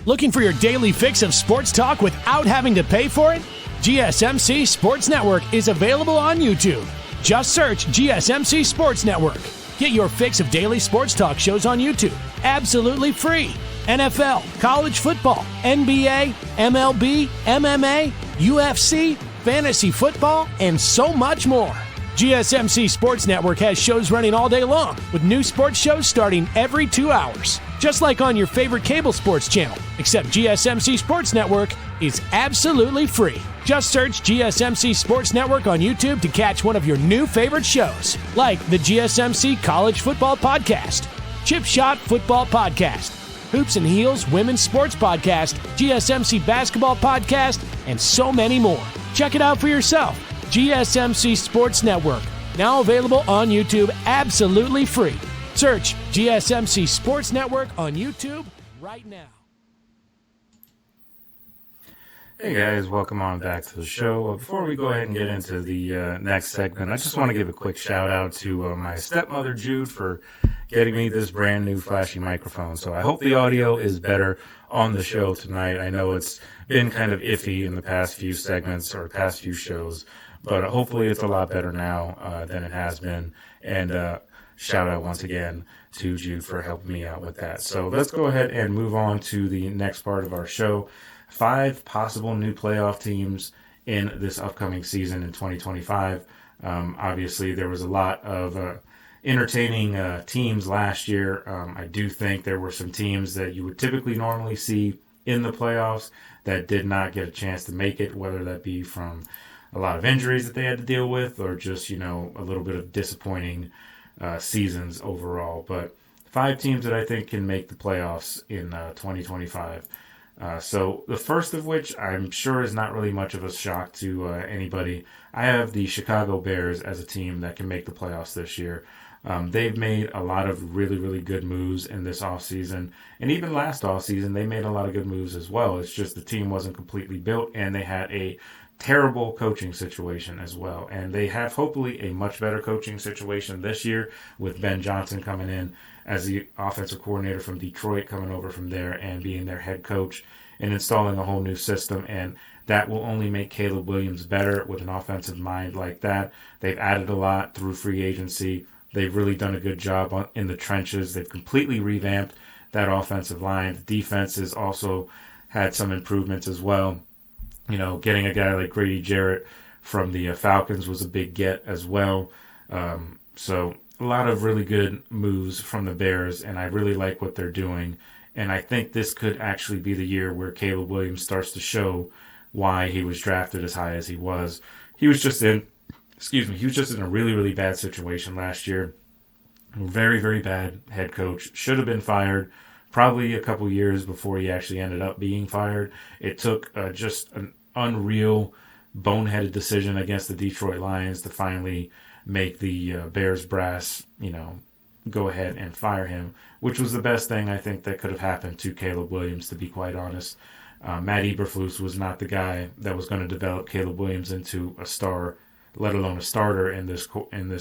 Looking for your daily fix of sports talk without having to pay for it? GSMC Sports Network is available on YouTube. Just search GSMC Sports Network. Get your fix of daily sports talk shows on YouTube, absolutely free. NFL, college football, NBA, MLB, MMA, UFC, fantasy football, and so much more. GSMC Sports Network has shows running all day long, with new sports shows starting every 2 hours. Just like on your favorite cable sports channel, except GSMC Sports Network is absolutely free. Just search GSMC Sports Network on YouTube to catch one of your new favorite shows, like the GSMC College Football Podcast, Chip Shot Football Podcast, Hoops and Heels Women's Sports Podcast, GSMC Basketball Podcast, and so many more. Check it out for yourself. GSMC Sports Network, now available on YouTube absolutely free. Search GSMC Sports Network on YouTube right now. Hey guys, welcome on back to the show. Before we go ahead and get into the next segment, I just want to give a quick shout out to my stepmother Jude for getting me this brand new flashy microphone. So I hope the audio is better on the show tonight. I know it's been kind of iffy in the past few segments or past few shows, but hopefully it's a lot better now than it has been. And shout out once again to Jude for helping me out with that. So let's go ahead and move on to the next part of our show. 5 possible new playoff teams in this upcoming season in 2025. Obviously, there was a lot of entertaining teams last year. I do think there were some teams that you would typically normally see in the playoffs that did not get a chance to make it, whether that be from a lot of injuries that they had to deal with or just, a little bit of disappointing seasons overall. But 5 teams that I think can make the playoffs in 2025. So the first of which I'm sure is not really much of a shock to anybody. I have the Chicago Bears as a team that can make the playoffs this year. They've made a lot of really, really good moves in this offseason. And even last offseason, they made a lot of good moves as well. It's just the team wasn't completely built, and they had a terrible coaching situation as well. And they have hopefully a much better coaching situation this year with Ben Johnson coming in as the offensive coordinator from Detroit, coming over from there and being their head coach and installing a whole new system. And that will only make Caleb Williams better with an offensive mind like that. They've added a lot through free agency. They've really done a good job in the trenches. They've completely revamped that offensive line. The defense has also had some improvements as well. Getting a guy like Grady Jarrett from the Falcons was a big get as well. So a lot of really good moves from the Bears, and I really like what they're doing. And I think this could actually be the year where Caleb Williams starts to show why he was drafted as high as he was. He was just in a really, really bad situation last year. Very, very bad head coach. Should have been fired probably a couple years before he actually ended up being fired. It took just an unreal, boneheaded decision against the Detroit Lions to finally make the Bears brass, go ahead and fire him, which was the best thing I think that could have happened to Caleb Williams, to be quite honest. Matt Eberflus was not the guy that was going to develop Caleb Williams into a star, let alone a starter in this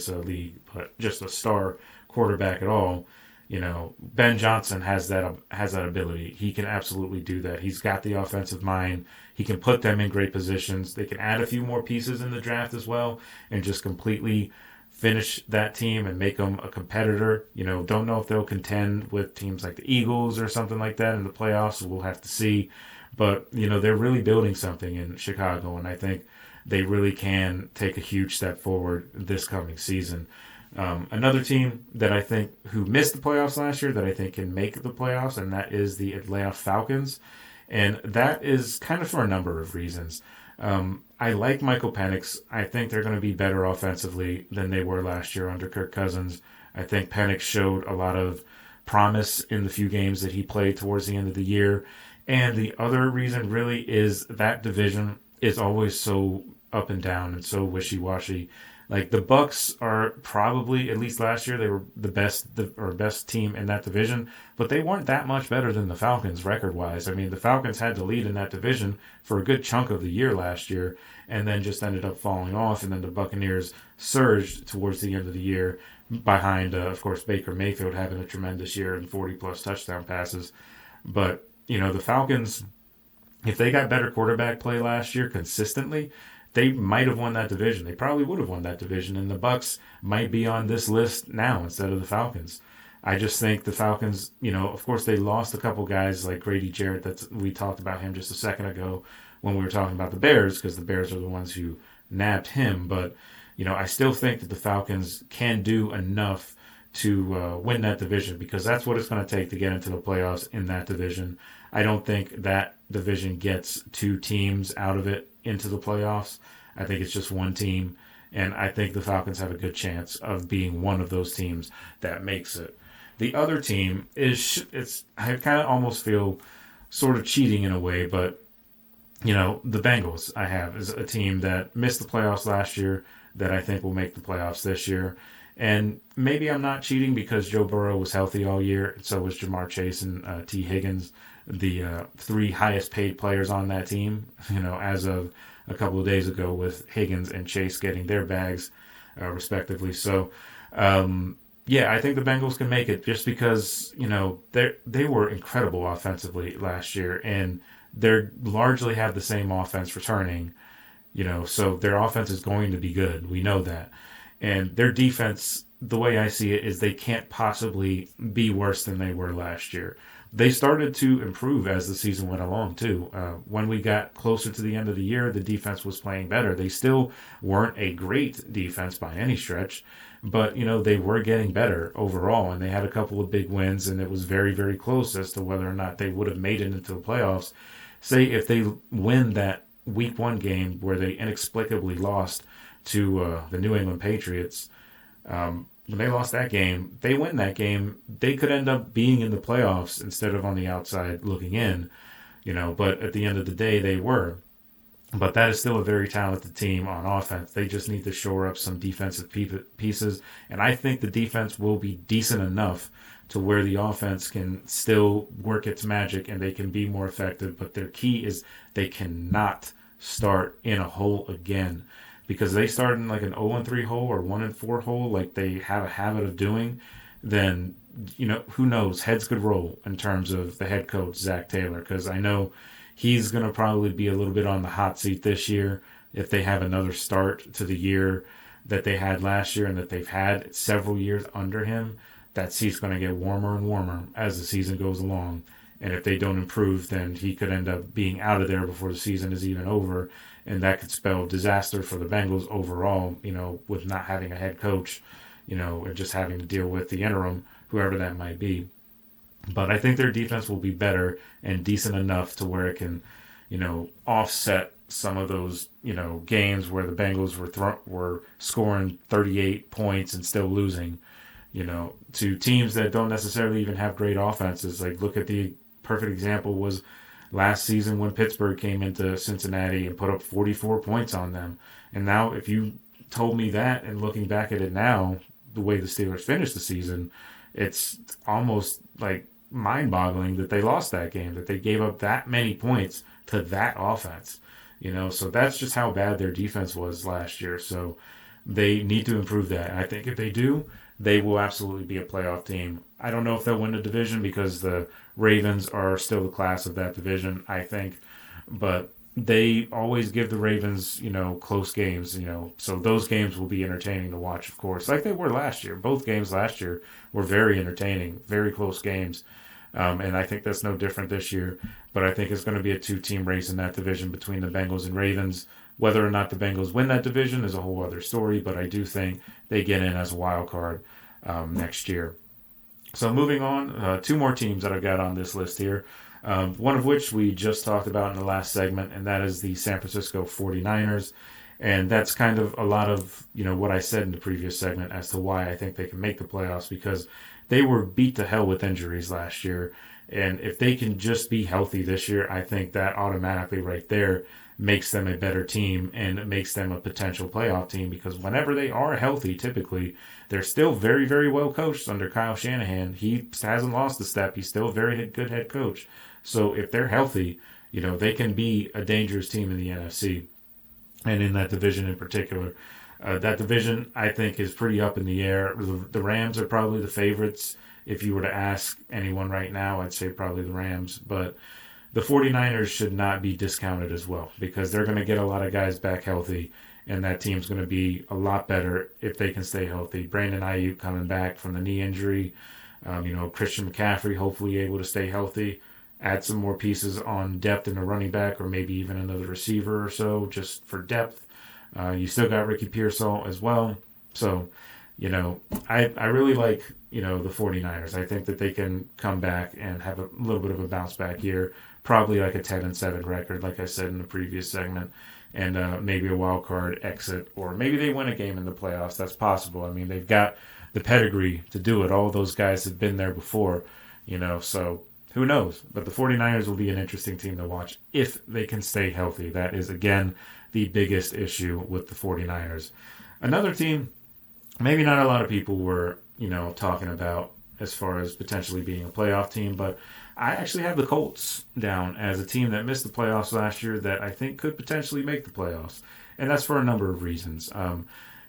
league, but just a star quarterback at all. Ben Johnson has that ability. He can absolutely do that. He's got the offensive mind. He can put them in great positions. They can add a few more pieces in the draft as well and just completely finish that team and make them a competitor. Don't know if they'll contend with teams like the Eagles or something like that in the playoffs. We'll have to see. But, they're really building something in Chicago, and I think they really can take a huge step forward this coming season. Another team that I think who missed the playoffs last year that I think can make the playoffs, and that is the Atlanta Falcons. And that is kind of for a number of reasons. I like Michael Penix. I think they're going to be better offensively than they were last year under Kirk Cousins. I think Penix showed a lot of promise in the few games that he played towards the end of the year. And the other reason really is that division is always so up and down and so wishy-washy. Like the Bucks are probably, at least last year, they were the best team in that division, but they weren't that much better than the Falcons record-wise. I mean, the Falcons had the lead in that division for a good chunk of the year last year, and then just ended up falling off. And then the Buccaneers surged towards the end of the year behind, of course, Baker Mayfield having a tremendous year and 40-plus touchdown passes. But the Falcons, if they got better quarterback play last year consistently, they might have won that division. They probably would have won that division, and the Bucs might be on this list now instead of the Falcons. I just think the Falcons, of course they lost a couple guys like Grady Jarrett. We talked about him just a second ago when we were talking about the Bears, because the Bears are the ones who nabbed him. But, I still think that the Falcons can do enough to win that division, because that's what it's going to take to get into the playoffs in that division. I don't think that division gets two teams out of it into the playoffs. I think it's just one team, and I think the Falcons have a good chance of being one of those teams that makes it. The other team I kind of almost feel sort of cheating in a way, but the Bengals I have is a team that missed the playoffs last year that I think will make the playoffs this year. And maybe I'm not cheating because Joe Burrow was healthy all year. So was Jamar Chase and T. Higgins, the three highest paid players on that team, as of a couple of days ago, with Higgins and Chase getting their bags respectively. So, I think the Bengals can make it just because, they were incredible offensively last year, and they largely have the same offense returning, so their offense is going to be good. We know that. And their defense, the way I see it, is they can't possibly be worse than they were last year. They started to improve as the season went along, too. When we got closer to the end of the year, the defense was playing better. They still weren't a great defense by any stretch, but, they were getting better overall, and they had a couple of big wins, and it was very, very close as to whether or not they would have made it into the playoffs. Say if they win that Week 1 game where they inexplicably lost to the New England Patriots, when they lost that game, they win that game, they could end up being in the playoffs instead of on the outside looking in, but at the end of the day, they were. But that is still a very talented team on offense. They just need to shore up some defensive pieces, and I think the defense will be decent enough to where the offense can still work its magic and they can be more effective, but their key is they cannot start in a hole again. Because they start in like an 0-3 hole or 1-4 hole, like they have a habit of doing, then, who knows, heads could roll in terms of the head coach, Zach Taylor, because I know he's going to probably be a little bit on the hot seat this year if they have another start to the year that they had last year and that they've had several years under him. That seat's going to get warmer and warmer as the season goes along. And if they don't improve, then he could end up being out of there before the season is even over. And that could spell disaster for the Bengals overall, with not having a head coach, and just having to deal with the interim, whoever that might be. But I think their defense will be better and decent enough to where it can, offset some of those, games where the Bengals were scoring 38 points and still losing, to teams that don't necessarily even have great offenses. Like, look at the perfect example was last season when Pittsburgh came into Cincinnati and put up 44 points on them. And now if you told me that and looking back at it now, the way the Steelers finished the season, it's almost like mind-boggling that they lost that game, that they gave up that many points to that offense. So that's just how bad their defense was last year. So they need to improve that. And I think if they do, they will absolutely be a playoff team. I don't know if they'll win the division because the Ravens are still the class of that division, I think. But they always give the Ravens, close games, So those games will be entertaining to watch, of course, like they were last year. Both games last year were very entertaining, very close games. And I think that's no different this year. But I think it's going to be a two-team race in that division between the Bengals and Ravens. Whether or not the Bengals win that division is a whole other story, but I do think they get in as a wild card next year. So moving on, two more teams that I've got on this list here, one of which we just talked about in the last segment, and that is the San Francisco 49ers. And that's kind of a lot of, what I said in the previous segment as to why I think they can make the playoffs, because they were beat to hell with injuries last year. And if they can just be healthy this year, I think that automatically right there makes them a better team and it makes them a potential playoff team, because whenever they are healthy, typically, they're still very, very well coached under Kyle Shanahan. He hasn't lost a step. He's still a very good head coach. So if they're healthy, they can be a dangerous team in the NFC and in that division in particular. That division, I think, is pretty up in the air. The Rams are probably the favorites. If you were to ask anyone right now, I'd say probably the Rams. But the 49ers should not be discounted as well, because they're going to get a lot of guys back healthy, and that team's going to be a lot better if they can stay healthy. Brandon Ayuk coming back from the knee injury, Christian McCaffrey hopefully able to stay healthy. Add some more pieces on depth in the running back, or maybe even another receiver or so, just for depth. You still got Ricky Pearsall as well. So, I really like, the 49ers. I think that they can come back and have a little bit of a bounce back year, probably like a 10-7 record, like I said in the previous segment, and maybe a wild card exit, or maybe they win a game in the playoffs. That's possible. I mean, they've got the pedigree to do it. All those guys have been there before, so who knows? But the 49ers will be an interesting team to watch if they can stay healthy. That is, again, the biggest issue with the 49ers. Another team, maybe not a lot of people were, talking about as far as potentially being a playoff team, but I actually have the Colts down as a team that missed the playoffs last year that I think could potentially make the playoffs. And that's for a number of reasons.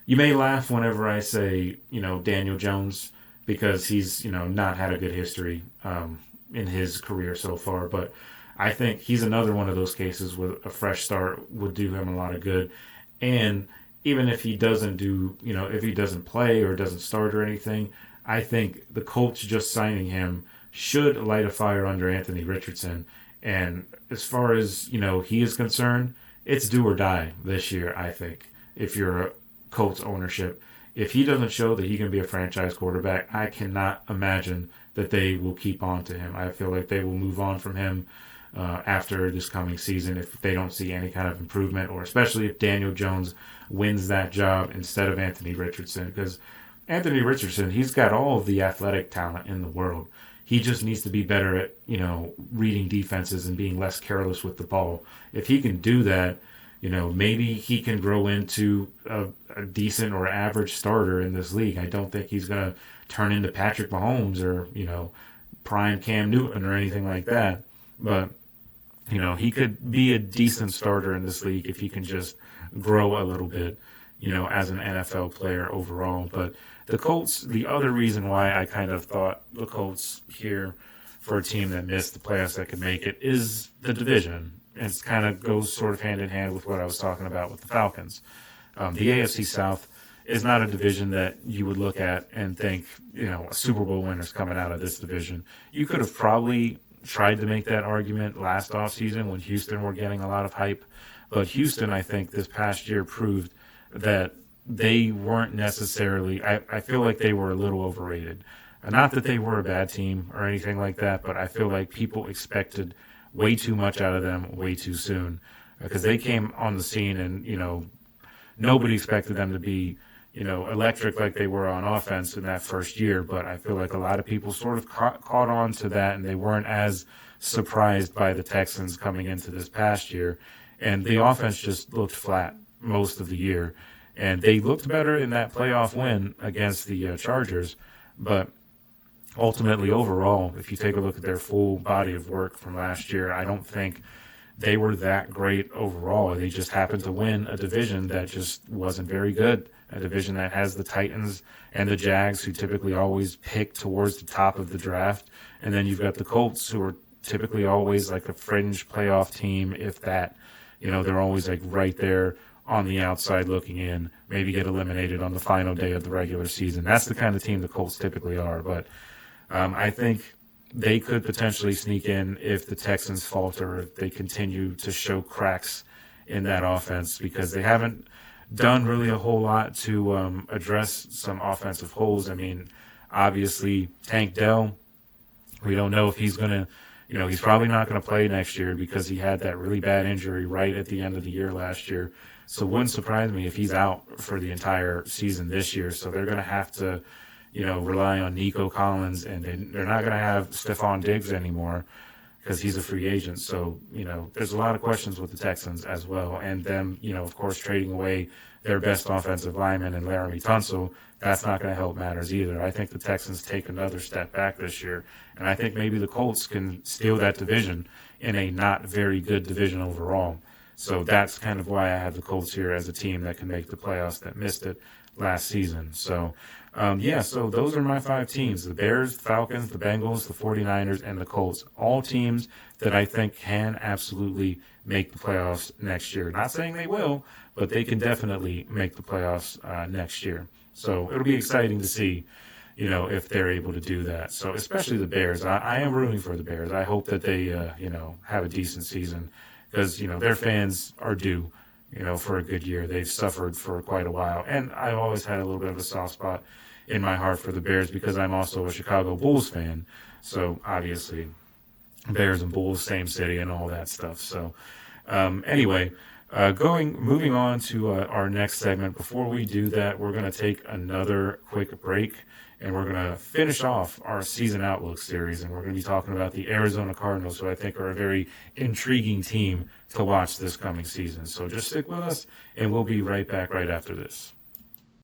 You may laugh whenever I say, Daniel Jones, because he's, not had a good history in his career so far, but I think he's another one of those cases where a fresh start would do him a lot of good. And even if he doesn't do, if he doesn't play or doesn't start or anything, I think the Colts just signing him should light a fire under Anthony Richardson. And as far as, he is concerned, it's do or die this year, I think, if you're a Colts ownership. If he doesn't show that he can be a franchise quarterback, I cannot imagine that they will keep on to him. I feel like they will move on from him after this coming season if they don't see any kind of improvement, or especially if Daniel Jones wins that job instead of Anthony Richardson. Because Anthony Richardson, he's got all of the athletic talent in the world. He just needs to be better at, reading defenses and being less careless with the ball. If he can do that, maybe he can grow into a decent or average starter in this league. I don't think he's going to turn into Patrick Mahomes or, prime Cam Newton or anything like that. But, he could be a decent starter in this league if he can just grow a little bit, as an NFL player overall. But the Colts, the other reason why I kind of thought the Colts here for a team that missed the playoffs that could make it is the division. It kind of goes sort of hand in hand with what I was talking about with the Falcons. The AFC South is not a division that you would look at and think, a Super Bowl winner's coming out of this division. You could have probably tried to make that argument last offseason when Houston were getting a lot of hype. But Houston, I think, this past year proved that they weren't necessarily, I feel like they were a little overrated. Not that they were a bad team or anything like that, but I feel like people expected way too much out of them way too soon, because they came on the scene and, nobody expected them to be, electric like they were on offense in that first year. But I feel like a lot of people sort of caught on to that, and they weren't as surprised by the Texans coming into this past year. And the offense just looked flat most of the year. And they looked better in that playoff win against the Chargers. But ultimately, overall, if you take a look at their full body of work from last year, I don't think they were that great overall. They just happened to win a division that just wasn't very good, a division that has the Titans and the Jags, who typically always pick towards the top of the draft. And then you've got the Colts, who are typically always like a fringe playoff team, if that. They're always like right there on the outside looking in, maybe get eliminated on the final day of the regular season. That's the kind of team the Colts typically are. But I think they could potentially sneak in if the Texans falter, if they continue to show cracks in that offense, because they haven't done really a whole lot to address some offensive holes. I mean, obviously, Tank Dell, we don't know if he's going to, he's probably not going to play next year because he had that really bad injury right at the end of the year last year. So it wouldn't surprise me if he's out for the entire season this year. So they're going to have to, rely on Nico Collins, and they're not going to have Stephon Diggs anymore because he's a free agent. So, there's a lot of questions with the Texans as well. And them, of course, trading away their best offensive lineman and Laramie Tunsil, that's not going to help matters either. I think the Texans take another step back this year. And I think maybe the Colts can steal that division in a not very good division overall. So that's kind of why I have the Colts here as a team that can make the playoffs that missed it last season. So, so those are my 5 teams: the Bears, the Falcons, the Bengals, the 49ers, and the Colts. All teams that I think can absolutely make the playoffs next year. Not saying they will, but they can definitely make the playoffs next year. So it'll be exciting to see, if they're able to do that. So especially the Bears. I am rooting for the Bears. I hope that they, have a decent season because, their fans are due, for a good year. They've suffered for quite a while. And I've always had a little bit of a soft spot in my heart for the Bears because I'm also a Chicago Bulls fan. So obviously Bears and Bulls, same city and all that stuff. So moving on to our next segment. Before we do that, we're going to take another quick break, and we're going to finish off our season outlook series, and we're going to be talking about the Arizona Cardinals, who I think are a very intriguing team to watch this coming season. So just stick with us, and we'll be right back right after this.